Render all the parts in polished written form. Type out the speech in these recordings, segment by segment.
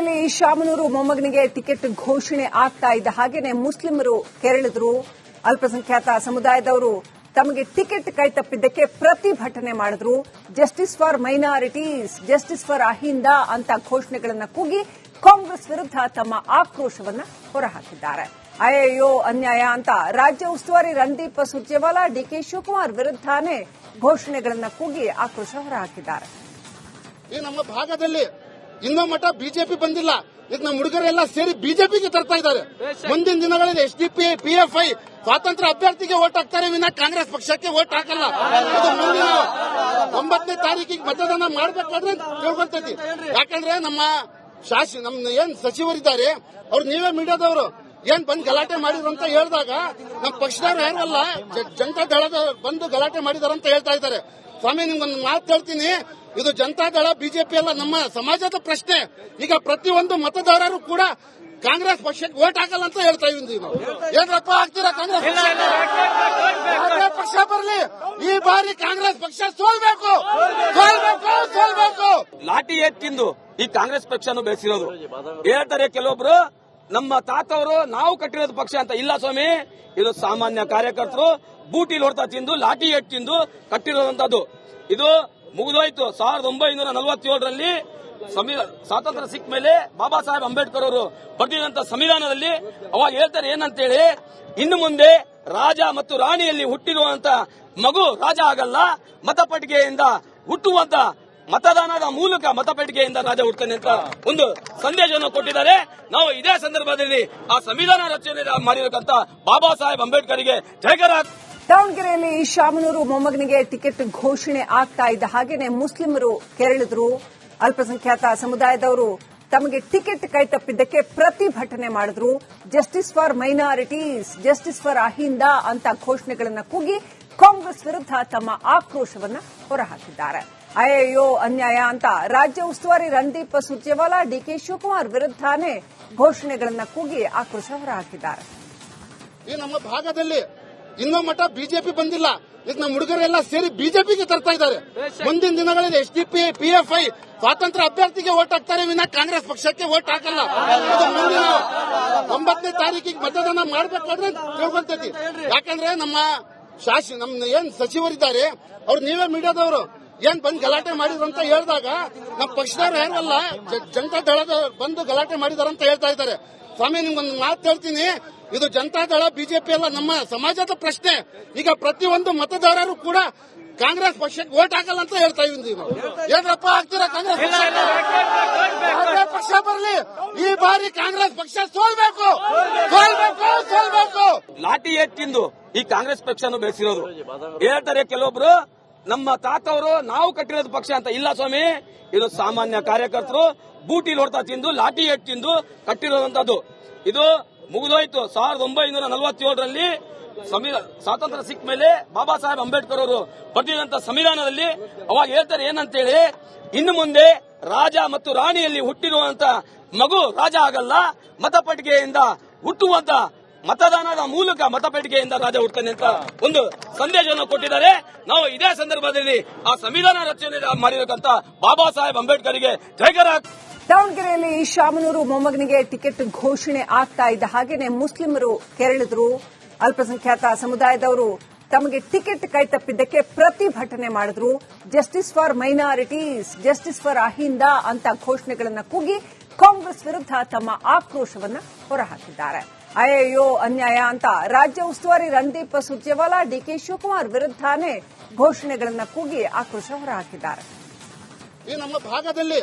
ದಾವಣಗೆರೆಯಲ್ಲಿ ಶಾಮನೂರು ಮೊಮ್ಮಗನಿಗೆ ಟಿಕೆಟ್ ಘೋಷಣೆ ಆಗ್ತಾ ಇದ್ದ ಹಾಗೇನೆ ಮುಸ್ಲಿಮರು ಕೆರಳಿದ್ರು. ಅಲ್ಪಸಂಖ್ಯಾತ ಸಮುದಾಯದವರು ತಮಗೆ ಟಿಕೆಟ್ ಕೈತಪ್ಪಿದ್ದಕ್ಕೆ ಪ್ರತಿಭಟನೆ ಮಾಡಿದ್ರು. Justice for minorities, justice for Ahinda ಅಂತ ಘೋಷಣೆಗಳನ್ನು ಕೂಗಿ ಕಾಂಗ್ರೆಸ್ ವಿರುದ್ಧ ತಮ್ಮ ಆಕ್ರೋಶವನ್ನ ಹೊರಹಾಕಿದ್ದಾರೆ. ಅಯ್ಯೋ ಅನ್ಯಾಯ ಅಂತ ರಾಜ್ಯ ಉಸ್ತುವಾರಿ ರಣದೀಪ್ ಸುರ್ಜೇವಾಲಾ ಡಿಕೆ ಶಿವಕುಮಾರ್ ವಿರುದ್ಧನೇ ಘೋಷಣೆಗಳನ್ನು ಕೂಗಿ ಆಕ್ರೋಶ ಹೊರಹಾಕಿದ್ದಾರೆ. ಈ ನಮ್ಮ ಭಾಗದಲ್ಲಿ ಇನ್ನೂ ಮಠ ಬಿಜೆಪಿ ಬಂದಿಲ್ಲ. ಈಗ ನಮ್ಮ ಹುಡುಗರೆಲ್ಲ ಸೇರಿ ಬಿಜೆಪಿಗೆ ತರ್ತಾ ಇದ್ದಾರೆ. ಮುಂದಿನ ದಿನಗಳಲ್ಲಿ ಎಸ್ಡಿಪಿ ಪಿಎಫ್ಐ ಸ್ವಾತಂತ್ರ್ಯ ಅಭ್ಯರ್ಥಿಗೆ ವೋಟ್ ಹಾಕ್ತಾರೆ ವಿನ ಕಾಂಗ್ರೆಸ್ ಪಕ್ಷಕ್ಕೆ ವೋಟ್ ಹಾಕಲ್ಲ. ಇದು ಮುಂದಿನ 9ನೇ ತಾರೀಕಿಗೆ ಮತದಾನ ಮಾಡಬೇಕಾದ್ರೆ ತಿಳ್ಕೊಂತೈತಿ. ಯಾಕಂದ್ರೆ ನಮ್ಮ ಏನ್ ಸಚಿವರಿದ್ದಾರೆ ಅವ್ರು ನೀವೇ ಮೀಡಿಯಾದವರು ಏನ್ ಬಂದ್ ಗಲಾಟೆ ಮಾಡಿದ್ರು ಅಂತ ಹೇಳಿದಾಗ ನಮ್ಮ ಪಕ್ಷದವ್ರು ಯಾರಲ್ಲ ಜನತಾ ದಳದ ಬಂದು ಗಲಾಟೆ ಮಾಡಿದಾರಂತ ಹೇಳ್ತಾ ಇದ್ದಾರೆ. ಸ್ವಾಮಿ ನಿಮ್ಗೊಂದು ಮಾತು ಹೇಳ್ತೀನಿ, ಇದು ಜನತಾ ದಳ ಬಿಜೆಪಿ ಅಲ್ಲ, ನಮ್ಮ ಸಮಾಜದ ಪ್ರಶ್ನೆ. ಈಗ ಪ್ರತಿಯೊಂದು ಮತದಾರರು ಕೂಡ ಕಾಂಗ್ರೆಸ್ ಪಕ್ಷಕ್ಕೆ ವೋಟ್ ಹಾಕಲ್ಲ ಅಂತ ಹೇಳ್ತಾ ಇದ್ದೀವಿ ನಾವು. ಏನಪ್ಪ ಆಗ್ತೀರಾ ಕಾಂಗ್ರೆಸ್ ಪಕ್ಷ ಬರಲಿ, ಈ ಬಾರಿ ಕಾಂಗ್ರೆಸ್ ಪಕ್ಷ ಸೋಲ್ಬೇಕು. ಲಾಠಿ ಎತ್ತಿಂದು ಈ ಕಾಂಗ್ರೆಸ್ ಪಕ್ಷನು ಬೆಳೆಸಿರೋದು. ಹೇಳ್ತಾರೆ ಕೆಲವೊಬ್ರು ನಮ್ಮ ತಾತವರು ನಾವು ಕಟ್ಟಿರೋದು ಪಕ್ಷ ಅಂತ. ಇಲ್ಲ ಸ್ವಾಮಿ, ಇದು ಸಾಮಾನ್ಯ ಕಾರ್ಯಕರ್ತರು ಬೂಟಿ ಹೊಡ್ತಾ ತಿಂದು ಲಾಠಿ ಎಟ್ ತಿಂದು ಕಟ್ಟಿರೋದಂತದ್ದು. ಇದು ಮುಗಿದೋಯ್ತು. 1947ರಲ್ಲಿ ಸ್ವಾತಂತ್ರ್ಯ ಸಿಕ್ಕ ಮೇಲೆ ಬಾಬಾ ಸಾಹೇಬ್ ಅಂಬೇಡ್ಕರ್ ಅವರು ಬರೆದಿದಂತ ಸಂವಿಧಾನದಲ್ಲಿ ಅವಾಗ ಹೇಳ್ತಾರೆ ಏನಂತೇಳಿ, ಇನ್ನು ಮುಂದೆ ರಾಜ ಮತ್ತು ರಾಣಿಯಲ್ಲಿ ಹುಟ್ಟಿರುವಂತ ಮಗು ರಾಜ ಆಗಲ್ಲ, ಮತಪಟ್ಟಿಗೆಯಿಂದ ಹುಟ್ಟುವಂತ ಮತದಾನದ ಮೂಲಕ ಮತಪೆಟ್ಟಿಗೆಯಿಂದ ರಾಜ ಹುಡ್ತಾನೆ ಅಂತ ಒಂದು ಸಂದೇಶವನ್ನು ಕೊಟ್ಟಿದ್ದಾರೆ. ನಾವು ಇದೇ ಸಂದರ್ಭದಲ್ಲಿ ಆ ಸಂವಿಧಾನ ರಚನೆ ಮಾಡಿರತಕ್ಕಂತ ಬಾಬಾ ಸಾಹೇಬ್ ಅಂಬೇಡ್ಕರ್ಗೆ ಜಯಕರ. ದಾವಣಗೆರೆಯಲ್ಲಿ ಶಾಮನೂರು ಮೊಮ್ಮಗನಿಗೆ ಟಿಕೆಟ್ ಘೋಷಣೆ ಆಗ್ತಾ ಇದ್ದ ಹಾಗೇನೆ ಮುಸ್ಲಿಮರು ಕೆರಳಿದ್ರು. ಅಲ್ಪಸಂಖ್ಯಾತ ಸಮುದಾಯದವರು ತಮಗೆ ಟಿಕೆಟ್ ಕೈತಪ್ಪಿದ್ದಕ್ಕೆ ಪ್ರತಿಭಟನೆ ಮಾಡಿದ್ರು. Justice for minorities, justice for Ahinda ಅಂತ ಘೋಷಣೆಗಳನ್ನು ಕೂಗಿ ಕಾಂಗ್ರೆಸ್ ವಿರುದ್ಧ ತಮ್ಮ ಆಕ್ರೋಶವನ್ನ ಹೊರಹಾಕಿದ್ದಾರೆ. ಅಯ್ಯೋ ಅನ್ಯಾಯ ಅಂತ ರಾಜ್ಯ ಉಸ್ತುವಾರಿ ರಣದೀಪ್ ಸುರ್ಜೇವಾಲಾ ಡಿಕೆ ಶಿವಕುಮಾರ್ ವಿರುದ್ಧನೇ ಘೋಷಣೆಗಳನ್ನು ಕೂಗಿ ಆಕ್ರೋಶ ಹೊರಹಾಕಿದ್ದಾರೆ. ಈ ನಮ್ಮ ಭಾಗದಲ್ಲಿ ಇನ್ನೂ ಮಠ ಬಿಜೆಪಿ ಬಂದಿಲ್ಲ. ಈಗ ನಮ್ಮ ಹುಡುಗರೆಲ್ಲ ಸೇರಿ ಬಿಜೆಪಿಗೆ ತರ್ತಾ ಇದ್ದಾರೆ. ಮುಂದಿನ ದಿನಗಳಲ್ಲಿ ಎಸ್ಡಿಪಿ ಪಿಎಫ್ಐ ಸ್ವಾತಂತ್ರ್ಯ ಅಭ್ಯರ್ಥಿಗೆ ವೋಟ್ ಹಾಕ್ತಾರೆ ವಿನ ಕಾಂಗ್ರೆಸ್ ಪಕ್ಷಕ್ಕೆ ವೋಟ್ ಹಾಕಲ್ಲ. ಇದು ಮುಂದಿನ 9ನೇ ತಾರೀಕಿಗೆ ಮತದಾನ ಮಾಡಬೇಕಾದ್ರೆ ತಿಳ್ಕೊಂತೈತಿ. ಯಾಕಂದ್ರೆ ನಮ್ಮ ಏನ್ ಸಚಿವರಿದ್ದಾರೆ ಅವ್ರು ನೀವೇ ಮೀಡಿಯಾದವರು ಏನ್ ಬಂದ್ ಗಲಾಟೆ ಮಾಡಿದ್ರು ಅಂತ ಹೇಳಿದಾಗ ನಮ್ಮ ಪಕ್ಷದವ್ರು ಯಾರಲ್ಲ ಜನತಾ ದಳದ ಬಂದು ಗಲಾಟೆ ಮಾಡಿದಾರಂತ ಹೇಳ್ತಾ ಇದ್ದಾರೆ. ಸ್ವಾಮಿ ನಿಮ್ಗೊಂದು ಮಾತು ಹೇಳ್ತೀನಿ, ಇದು ಜನತಾ ದಳ ಬಿಜೆಪಿ ಅಲ್ಲ, ನಮ್ಮ ಸಮಾಜದ ಪ್ರಶ್ನೆ. ಈಗ ಪ್ರತಿಯೊಂದು ಮತದಾರರು ಕೂಡ ಕಾಂಗ್ರೆಸ್ ಪಕ್ಷಕ್ಕೆ ವೋಟ್ ಹಾಕಲ್ಲ ಅಂತ ಹೇಳ್ತಾ ಇದ್ದೀವಿ ನಾವು. ಏನಪ್ಪ ಆಗ್ತೀರಾ ಕಾಂಗ್ರೆಸ್ ಪಕ್ಷ ಬರಲಿ, ಈ ಬಾರಿ ಕಾಂಗ್ರೆಸ್ ಪಕ್ಷ ಸೋಲ್ಬೇಕು. ಲಾಠಿ ಎತ್ತಿಂದು ಈ ಕಾಂಗ್ರೆಸ್ ಪಕ್ಷನು ಬೆಳೆಸಿರೋದು. ಹೇಳ್ತಾರೆ ಕೆಲವೊಬ್ರು ನಮ್ಮ ತಾತವರು ನಾವು ಕಟ್ಟಿರೋದು ಪಕ್ಷ ಅಂತ. ಇಲ್ಲ ಸ್ವಾಮಿ, ಇದು ಸಾಮಾನ್ಯ ಕಾರ್ಯಕರ್ತರು ಬೂಟಿ ಹೊಡ್ತಾ ತಿಂದು ಲಾಠಿ ಎಟ್ ತಿಂದು ಕಟ್ಟಿರೋದಂತದ್ದು. ಇದು ಮುಗಿದೋಯ್ತು. 1947ರಲ್ಲಿ ಸ್ವಾತಂತ್ರ್ಯ ಸಿಕ್ಕ ಮೇಲೆ ಬಾಬಾ ಸಾಹೇಬ್ ಅಂಬೇಡ್ಕರ್ ಅವರು ಬರೆದಿದಂತ ಸಂವಿಧಾನದಲ್ಲಿ ಅವಾಗ ಹೇಳ್ತಾರೆ ಏನಂತೇಳಿ, ಇನ್ನು ಮುಂದೆ ರಾಜ ಮತ್ತು ರಾಣಿಯಲ್ಲಿ ಹುಟ್ಟಿರುವಂತ ಮಗು ರಾಜ ಆಗಲ್ಲ, ಮತಪಟ್ಟಿಗೆಯಿಂದ ಹುಟ್ಟುವಂತ ಮತದಾನದ ಮೂಲಕ ಮತಪೆಟ್ಟಿಗೆಯಿಂದ ರಾಜ ಹುಡ್ತಾನೆ ಅಂತ ಒಂದು ಸಂದೇಶವನ್ನು ಕೊಟ್ಟಿದ್ದಾರೆ. ನಾವು ಇದೇ ಸಂದರ್ಭದಲ್ಲಿ ಆ ಸಂವಿಧಾನ ರಚನೆ ಮಾಡಿರತಕ್ಕಂತ ಬಾಬಾ ಸಾಹೇಬ್ ಅಂಬೇಡ್ಕರ್ಗೆ ಜಯಕರ. ದಾವಣಗೆರೆಯಲ್ಲಿ ಶಾಮನೂರು ಮೊಮ್ಮಗನಿಗೆ ಟಿಕೆಟ್ ಘೋಷಣೆ ಆಗ್ತಾ ಇದ್ದ ಹಾಗೇನೆ ಮುಸ್ಲಿಮರು ಕೆರಳಿದ್ರು. ಅಲ್ಪಸಂಖ್ಯಾತ ಸಮುದಾಯದವರು ತಮಗೆ ಟಿಕೆಟ್ ಕೈತಪ್ಪಿದ್ದಕ್ಕೆ ಪ್ರತಿಭಟನೆ ಮಾಡಿದ್ರು. Justice for minorities, justice for Ahinda ಅಂತ ಘೋಷಣೆಗಳನ್ನು ಕೂಗಿ ಕಾಂಗ್ರೆಸ್ ವಿರುದ್ಧ ತಮ್ಮ ಆಕ್ರೋಶವನ್ನ ಹೊರಹಾಕಿದ್ದಾರೆ. ಅಯ್ಯೋ ಅನ್ಯಾಯ ಅಂತ ರಾಜ್ಯ ಉಸ್ತುವಾರಿ ರಣದೀಪ್ ಸುರ್ಜೇವಾಲಾ ಡಿಕೆ ಶಿವಕುಮಾರ್ ವಿರುದ್ಧನೇ ಘೋಷಣೆಗಳನ್ನು ಕೂಗಿ ಆಕ್ರೋಶ ಹೊರಹಾಕಿದ್ದಾರೆ. ಈ ನಮ್ಮ ಭಾಗದಲ್ಲಿ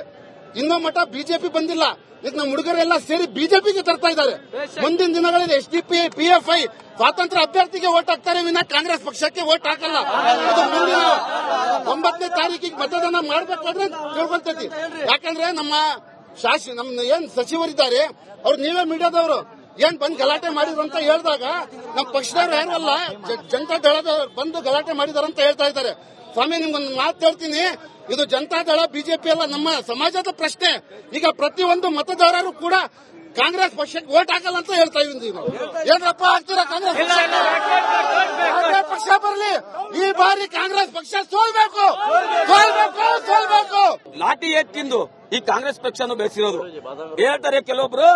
ಇನ್ನೂ ಮಠ ಬಿಜೆಪಿ ಬಂದಿಲ್ಲ. ಈಗ ನಮ್ಮ ಹುಡುಗರೆಲ್ಲ ಸೇರಿ ಬಿಜೆಪಿಗೆ ತರ್ತಾ ಇದ್ದಾರೆ. ಮುಂದಿನ ದಿನಗಳಲ್ಲಿ ಎಸ್ಡಿಪಿ ಪಿಎಫ್ಐ ಸ್ವಾತಂತ್ರ್ಯ ಅಭ್ಯರ್ಥಿಗೆ ವೋಟ್ ಹಾಕ್ತಾರೆ ವಿನ ಕಾಂಗ್ರೆಸ್ ಪಕ್ಷಕ್ಕೆ ವೋಟ್ ಹಾಕಲ್ಲ. ಇದು ಮುಂದಿನ 9ನೇ ತಾರೀಕಿಗೆ ಮತದಾನ ಮಾಡಬೇಕಾದ್ರೆ ತಿಳ್ಕೊಂತೈತಿ. ಯಾಕಂದ್ರೆ ನಮ್ಮ ಏನ್ ಸಚಿವರಿದ್ದಾರೆ ಅವ್ರು ನೀವೇ ಮೀಡಿಯಾದವರು ಏನ್ ಬಂದ್ ಗಲಾಟೆ ಮಾಡಿದ್ರು ಅಂತ ಹೇಳಿದಾಗ ನಮ್ಮ ಪಕ್ಷದವ್ರು ಯಾರಲ್ಲ ಜನತಾ ದಳದ ಬಂದು ಗಲಾಟೆ ಮಾಡಿದಾರಂತ ಹೇಳ್ತಾ ಇದ್ದಾರೆ. ಸ್ವಾಮಿ ನಿಮ್ಗೊಂದು ಮಾತು ಹೇಳ್ತೀನಿ, ಇದು ಜನತಾ ದಳ ಬಿಜೆಪಿ ಅಲ್ಲ, ನಮ್ಮ ಸಮಾಜದ ಪ್ರಶ್ನೆ. ಈಗ ಪ್ರತಿಯೊಂದು ಮತದಾರರು ಕೂಡ ಕಾಂಗ್ರೆಸ್ ಪಕ್ಷಕ್ಕೆ ವೋಟ್ ಹಾಕಲ್ಲ ಅಂತ ಹೇಳ್ತಾ ಇದೀವಿ ನಾವು. ಏನಪ್ಪ ಆಗ್ತೀರಾ ಕಾಂಗ್ರೆಸ್ ಪಕ್ಷ ಬರಲಿ, ಈ ಬಾರಿ ಕಾಂಗ್ರೆಸ್ ಪಕ್ಷ ಸೋಲ್ಬೇಕು. ಲಾಠಿ ಎತ್ತಿಂದು ಈ ಕಾಂಗ್ರೆಸ್ ಪಕ್ಷನು ಬೆಳೆಸಿರೋದು. ಹೇಳ್ತಾರೆ ಕೆಲವೊಬ್ರು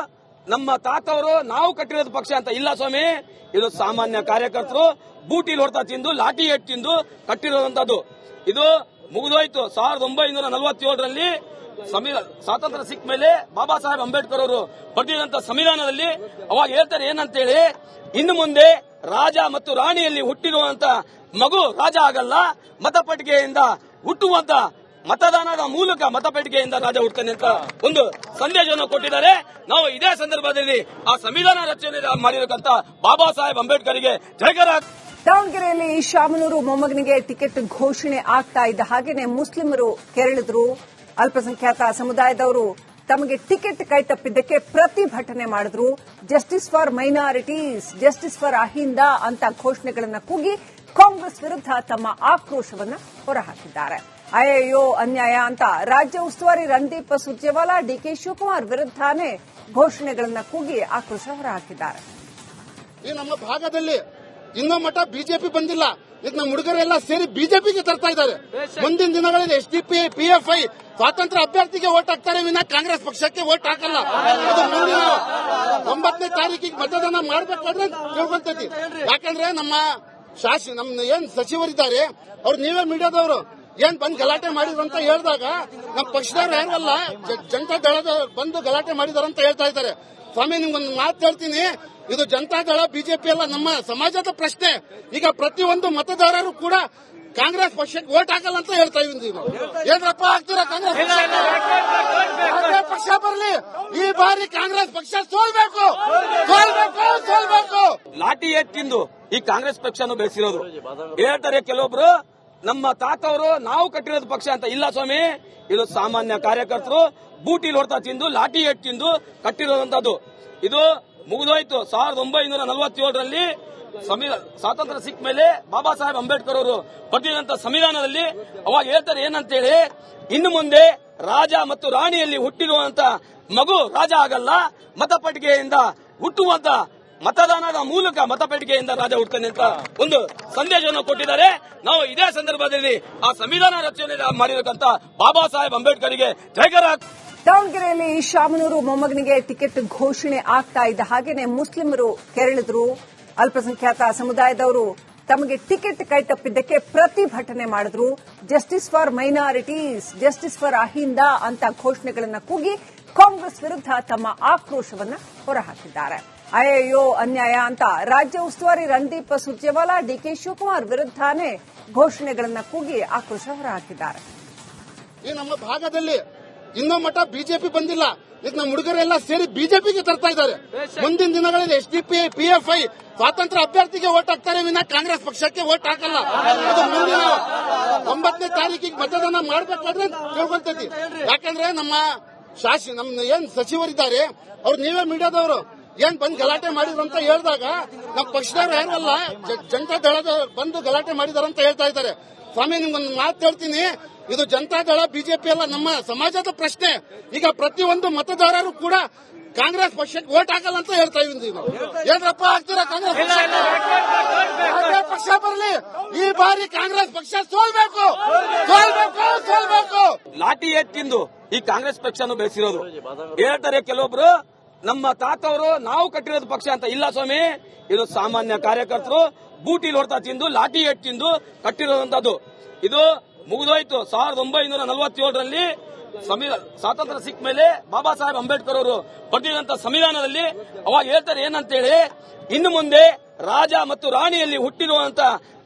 ನಮ್ಮ ತಾತವರು ನಾವು ಕಟ್ಟಿರೋದು ಪಕ್ಷ ಅಂತ. ಇಲ್ಲ ಸ್ವಾಮಿ, ಇದು ಸಾಮಾನ್ಯ ಕಾರ್ಯಕರ್ತರು ಬೂಟಿಲ್ ಹೊಡ್ತಾ ತಿಂದು ಲಾಠಿ ಎಟ್ ತಿಂದು ಕಟ್ಟಿರೋದಂತದ್ದು. ಇದು ಮುಗಿದೋಯ್ತು. 1947ರಲ್ಲಿ ಸ್ವಾತಂತ್ರ್ಯ ಸಿಕ್ಕ ಮೇಲೆ ಬಾಬಾ ಸಾಹೇಬ್ ಅಂಬೇಡ್ಕರ್ ಅವರು ಬರೆದಿದಂತ ಸಂವಿಧಾನದಲ್ಲಿ ಅವಾಗ ಹೇಳ್ತಾರೆ ಏನಂತೇಳಿ, ಇನ್ನು ಮುಂದೆ ರಾಜ ಮತ್ತು ರಾಣಿಯಲ್ಲಿ ಹುಟ್ಟಿರುವಂತ ಮಗು ರಾಜ ಆಗಲ್ಲ, ಮತಪಟ್ಟಿಗೆಯಿಂದ ಹುಟ್ಟುವಂತ ಮತದಾನದ ಮೂಲಕ ಮತಪೆಟ್ಟಿಗೆಯಿಂದ ರಾಜ ಹುಡ್ತಾನೆ ಅಂತ ಒಂದು ಸಂದೇಶವನ್ನು ಕೊಟ್ಟಿದ್ದಾರೆ. ನಾವು ಇದೇ ಸಂದರ್ಭದಲ್ಲಿ ಆ ಸಂವಿಧಾನ ರಚನೆ ಮಾಡಿರತಕ್ಕಂತ ಬಾಬಾ ಸಾಹೇಬ್ ಅಂಬೇಡ್ಕರ್ಗೆ ಜಯಕರ. ದಾವಣಗೆರೆಯಲ್ಲಿ ಶಾಮನೂರು ಮೊಮ್ಮಗನಿಗೆ ಟಿಕೆಟ್ ಘೋಷಣೆ ಆಗ್ತಾ ಇದ್ದ ಹಾಗೇನೆ ಮುಸ್ಲಿಮರು ಕೆರಳಿದ್ರು. ಅಲ್ಪಸಂಖ್ಯಾತ ಸಮುದಾಯದವರು ತಮಗೆ ಟಿಕೆಟ್ ಕೈತಪ್ಪಿದ್ದಕ್ಕೆ ಪ್ರತಿಭಟನೆ ಮಾಡಿದ್ರು. Justice for minorities, justice for Ahinda ಅಂತ ಘೋಷಣೆಗಳನ್ನು ಕೂಗಿ ಕಾಂಗ್ರೆಸ್ ವಿರುದ್ಧ ತಮ್ಮ ಆಕ್ರೋಶವನ್ನು ಹೊರಹಾಕಿದ್ದಾರೆ. ಅಯ್ಯೋ ಅನ್ಯಾಯ ಅಂತ ರಾಜ್ಯ ಉಸ್ತುವಾರಿ ರಣದೀಪ್ ಸುರ್ಜೇವಾಲಾ ಡಿಕೆ ಶಿವಕುಮಾರ್ ವಿರುದ್ಧನೇ ಘೋಷಣೆಗಳನ್ನು ಕೂಗಿ ಆಕ್ರೋಶ ಹೊರಹಾಕಿದ್ದಾರೆ. ಈ ನಮ್ಮ ಭಾಗದಲ್ಲಿ ಇನ್ನೂ ಮಠ ಬಿಜೆಪಿ ಬಂದಿಲ್ಲ. ಈಗ ನಮ್ಮ ಹುಡುಗರೆಲ್ಲ ಸೇರಿ ಬಿಜೆಪಿಗೆ ತರ್ತಾ ಇದ್ದಾರೆ. ಮುಂದಿನ ದಿನಗಳಲ್ಲಿ SDP, PFI ಸ್ವಾತಂತ್ರ್ಯ ಅಭ್ಯರ್ಥಿಗೆ ವೋಟ್ ಹಾಕ್ತಾರೆ ವಿನ ಕಾಂಗ್ರೆಸ್ ಪಕ್ಷಕ್ಕೆ ವೋಟ್ ಹಾಕಲ್ಲ. ಅದು ಮುಂದಿನ 9ನೇ ತಾರೀಕಿಗೆ ಮತದಾನ ಮಾಡಬೇಕಾದ್ರೆ ತಿಳ್ಕೊಂತೈತಿ. ಯಾಕಂದ್ರೆ ನಮ್ಮ ಏನ್ ಸಚಿವರಿದ್ದಾರೆ ಅವ್ರು ನೀವೇ ಮೀಡಿಯಾದವರು ಏನ್ ಬಂದ್ ಗಲಾಟೆ ಮಾಡಿದ್ರು ಅಂತ ಹೇಳಿದಾಗ ನಮ್ಮ ಪಕ್ಷದವ್ರು ಯಾರಲ್ಲ ಜನತಾ ದಳದ ಬಂದು ಗಲಾಟೆ ಮಾಡಿದಾರಂತ ಹೇಳ್ತಾ ಇದ್ದಾರೆ. ಸ್ವಾಮಿ ನಿಮ್ಗೊಂದು ಮಾತು ಹೇಳ್ತೀನಿ, ಇದು ಜನತಾ ದಳ ಬಿಜೆಪಿ ಅಲ್ಲ, ನಮ್ಮ ಸಮಾಜದ ಪ್ರಶ್ನೆ. ಈಗ ಪ್ರತಿಯೊಂದು ಮತದಾರರು ಕೂಡ ಕಾಂಗ್ರೆಸ್ ಪಕ್ಷಕ್ಕೆ ವೋಟ್ ಹಾಕಲ್ಲ ಅಂತ ಹೇಳ್ತಾ ಇದೀವಿ ನಾವು. ಏನಪ್ಪ ಆಗ್ತೀರಾ ಕಾಂಗ್ರೆಸ್ ಪಕ್ಷ ಬರಲಿ, ಈ ಬಾರಿ ಕಾಂಗ್ರೆಸ್ ಪಕ್ಷ ಸೋಲ್ಬೇಕು. ಲಾಠಿ ಎತ್ತಿಂದು ಈ ಕಾಂಗ್ರೆಸ್ ಪಕ್ಷನು ಬೆಳೆಸಿರೋದು. ಹೇಳ್ತಾರೆ ಕೆಲವೊಬ್ರು ನಮ್ಮ ತಾತವರು ನಾವು ಕಟ್ಟಿರೋದು ಪಕ್ಷ ಅಂತ. ಇಲ್ಲ ಸ್ವಾಮಿ, ಇದು ಸಾಮಾನ್ಯ ಕಾರ್ಯಕರ್ತರು ಬೂಟಿಲ್ ಹೊಡ್ತಾ ತಿಂದು ಲಾಠಿ ಎಟ್ ತಿಂದು ಕಟ್ಟಿರೋದಂತದ್ದು. ಇದು ಮುಗಿದೋಯ್ತು. 1947ರಲ್ಲಿ ಸ್ವಾತಂತ್ರ್ಯ ಸಿಕ್ಕ ಮೇಲೆ ಬಾಬಾ ಸಾಹೇಬ್ ಅಂಬೇಡ್ಕರ್ ಅವರು ಬರೆದಿದಂತ ಸಂವಿಧಾನದಲ್ಲಿ ಅವಾಗ ಹೇಳ್ತಾರೆ ಏನಂತೇಳಿ, ಇನ್ನು ಮುಂದೆ ರಾಜ ಮತ್ತು ರಾಣಿಯಲ್ಲಿ ಹುಟ್ಟಿರುವಂತ ಮಗು ರಾಜ ಆಗಲ್ಲ, ಮತಪಟ್ಟಿಗೆಯಿಂದ ಹುಟ್ಟುವಂತ ಮತದಾನದ ಮೂಲಕ ಮತಪೆಟ್ಟಿಗೆಯಿಂದ ರಾಜ ಹುಡ್ತಾನೆ ಅಂತ ಒಂದು ಸಂದೇಶವನ್ನು ಕೊಟ್ಟಿದ್ದಾರೆ. ನಾವು ಇದೇ ಸಂದರ್ಭದಲ್ಲಿ ಆ ಸಂವಿಧಾನ ರಚನೆ ಮಾಡಿರತಕ್ಕಂತ ಬಾಬಾ ಸಾಹೇಬ್ ಅಂಬೇಡ್ಕರ್ಗೆ ಜಯಕರ. ದಾವಣಗೆರೆಯಲ್ಲಿ ಶಾಮನೂರು ಮೊಮ್ಮಗನಿಗೆ ಟಿಕೆಟ್ ಘೋಷಣೆ ಆಗ್ತಾ ಇದ್ದ ಹಾಗೇನೆ ಮುಸ್ಲಿಮರು ಕೆರಳಿದ್ರು. ಅಲ್ಪಸಂಖ್ಯಾತ ಸಮುದಾಯದವರು ತಮಗೆ ಟಿಕೆಟ್ ಕೈತಪ್ಪಿದ್ದಕ್ಕೆ ಪ್ರತಿಭಟನೆ ಮಾಡಿದ್ರು. Justice for minorities, justice for Ahinda ಅಂತ ಘೋಷಣೆಗಳನ್ನು ಕೂಗಿ ಕಾಂಗ್ರೆಸ್ ವಿರುದ್ಧ ತಮ್ಮ ಆಕ್ರೋಶವನ್ನು ಹೊರಹಾಕಿದ್ದಾರೆ. ಅಯ್ಯೋ ಅನ್ಯಾಯ ಅಂತ ರಾಜ್ಯ ಉಸ್ತುವಾರಿ ರಣದೀಪ್ ಸುರ್ಜೇವಾಲಾ ಡಿಕೆ ಶಿವಕುಮಾರ್ ವಿರುದ್ಧನೇ ಘೋಷಣೆಗಳನ್ನು ಕೂಗಿ ಆಕ್ರೋಶ ಹೊರಹಾಕಿದ್ದಾರೆ. ಈ ನಮ್ಮ ಭಾಗದಲ್ಲಿ ಇನ್ನೂ ಮಠ ಬಿಜೆಪಿ ಬಂದಿಲ್ಲ. ಈಗ ನಮ್ಮ ಹುಡುಗರೆಲ್ಲ ಸೇರಿ ಬಿಜೆಪಿಗೆ ತರ್ತಾ ಇದ್ದಾರೆ. ಮುಂದಿನ ದಿನಗಳಲ್ಲಿ SDP, PFI ಸ್ವಾತಂತ್ರ್ಯ ಅಭ್ಯರ್ಥಿಗೆ ವೋಟ್ ಹಾಕ್ತಾರೆ ವಿನ ಕಾಂಗ್ರೆಸ್ ಪಕ್ಷಕ್ಕೆ ವೋಟ್ ಹಾಕಲ್ಲ. ಅದು ಮುಂದಿನ 9ನೇ ತಾರೀಕಿಗೆ ಮತದಾನ ಮಾಡಬೇಕಾದ್ರೆ ತಿಳ್ಕೊಂತೈತಿ. ಯಾಕಂದ್ರೆ ನಮ್ಮ ಏನ್ ಸಚಿವರಿದ್ದಾರೆ ಅವ್ರು ನೀವೇ ಮೀಡಿಯಾದವರು ಏನ್ ಬಂದ್ ಗಲಾಟೆ ಮಾಡಿದ್ರು ಅಂತ ಹೇಳಿದಾಗ ನಮ್ಮ ಪಕ್ಷದವ್ರು ಯಾರಲ್ಲ ಜನತಾ ದಳದ ಬಂದು ಗಲಾಟೆ ಮಾಡಿದಾರಂತ ಹೇಳ್ತಾ ಇದ್ದಾರೆ. ಸ್ವಾಮಿ ನಿಮ್ಗೊಂದು ಮಾತು ಹೇಳ್ತೀನಿ, ಇದು ಜನತಾ ದಳ ಬಿಜೆಪಿ ಅಲ್ಲ, ನಮ್ಮ ಸಮಾಜದ ಪ್ರಶ್ನೆ. ಈಗ ಪ್ರತಿಯೊಂದು ಮತದಾರರು ಕೂಡ ಕಾಂಗ್ರೆಸ್ ಪಕ್ಷಕ್ಕೆ ವೋಟ್ ಹಾಕಲ್ಲ ಅಂತ ಹೇಳ್ತಾ ಇದೀವಿ ನಾವು. ಏನಪ್ಪ ಆಗ್ತೀರಾ ಕಾಂಗ್ರೆಸ್ ಪಕ್ಷ ಬರಲಿ, ಈ ಬಾರಿ ಕಾಂಗ್ರೆಸ್ ಪಕ್ಷ ಸೋಲ್ಬೇಕು. ಲಾಠಿ ಎತ್ತಿಂದು ಈ ಕಾಂಗ್ರೆಸ್ ಪಕ್ಷನು ಬೆಳೆಸಿರೋದು. ಹೇಳ್ತಾರೆ ಕೆಲವೊಬ್ರು ನಮ್ಮ ತಾತವರು ನಾವು ಕಟ್ಟಿರೋದು ಪಕ್ಷ ಅಂತ. ಇಲ್ಲ ಸ್ವಾಮಿ, ಇದು ಸಾಮಾನ್ಯ ಕಾರ್ಯಕರ್ತರು ಬೂಟಿಲ್ ಹೊಡ್ತಾ ತಿಂದು ಲಾಠಿ ಎಟ್ ತಿಂದು ಕಟ್ಟಿರೋದಂತದ್ದು. ಇದು ಮುಗಿದೋಯ್ತು. 1947ರಲ್ಲಿ ಸ್ವಾತಂತ್ರ್ಯ ಸಿಕ್ಕ ಮೇಲೆ ಬಾಬಾ ಸಾಹೇಬ್ ಅಂಬೇಡ್ಕರ್ ಅವರು ಬರೆದಿದಂತ ಸಂವಿಧಾನದಲ್ಲಿ ಅವಾಗ ಹೇಳ್ತಾರೆ ಏನಂತೇಳಿ, ಇನ್ನು ಮುಂದೆ ರಾಜ ಮತ್ತು ರಾಣಿಯಲ್ಲಿ ಹುಟ್ಟಿರುವಂತ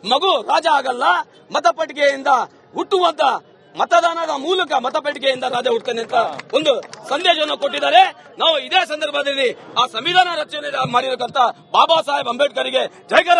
ಮಗು ರಾಜ ಆಗಲ್ಲ, ಮತಪಟ್ಟಿಗೆಯಿಂದ ಹುಟ್ಟುವಂತ ಮತದಾನದ ಮೂಲಕ ಮತಪೆಟ್ಟಿಗೆಯಿಂದ ರಾಜ ಹುಡ್ತಾನೆ ಅಂತ ಒಂದು ಸಂದೇಶವನ್ನು ಕೊಟ್ಟಿದ್ದಾರೆ. ನಾವು ಇದೇ ಸಂದರ್ಭದಲ್ಲಿ ಆ ಸಂವಿಧಾನ ರಚನೆ ಮಾಡಿರತಕ್ಕಂತ ಬಾಬಾ ಸಾಹೇಬ್ ಅಂಬೇಡ್ಕರ್ಗೆ ಜಯಕರ.